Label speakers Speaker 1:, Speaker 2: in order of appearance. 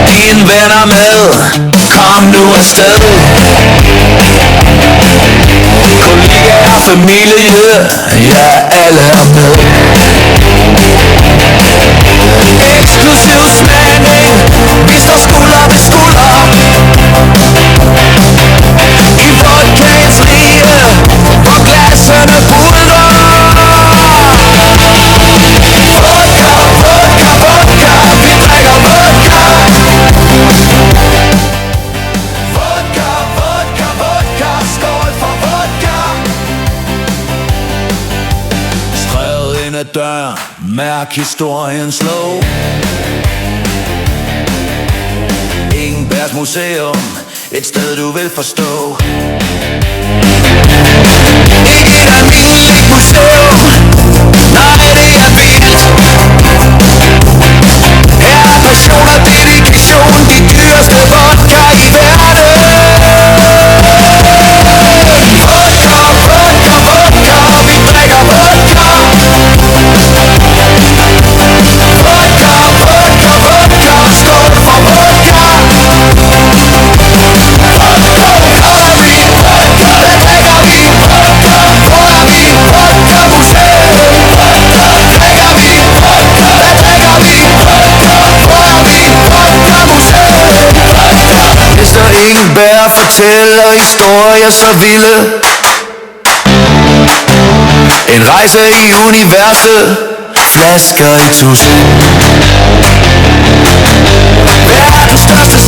Speaker 1: Dine venner med, kom nu afsted. Kollegaer, familie, ja, alle er med. Eksklusiv smagning, vi står skulder ved skulder. I vodkaens rige, hvor glassene buldrer. Vodka, vodka, vodka, vi drikker vodka. Vodka, vodka, vodka, skål for vodka. Skrevet ind ad døren, mærk historiens lov. Ingenbergs Museum, et sted du vil forstå. Ikke et almindeligt museum, nej det er vildt. Her er passion og dedikation, de dyreste vodka i verden. Vodka, vodka, vodka, vi drikker vodka. Vodka, vodka, vodka, skål for vodka. Ingeberg fortæller historier så vilde. En rejse i universet, flasker i tusk. Verdens største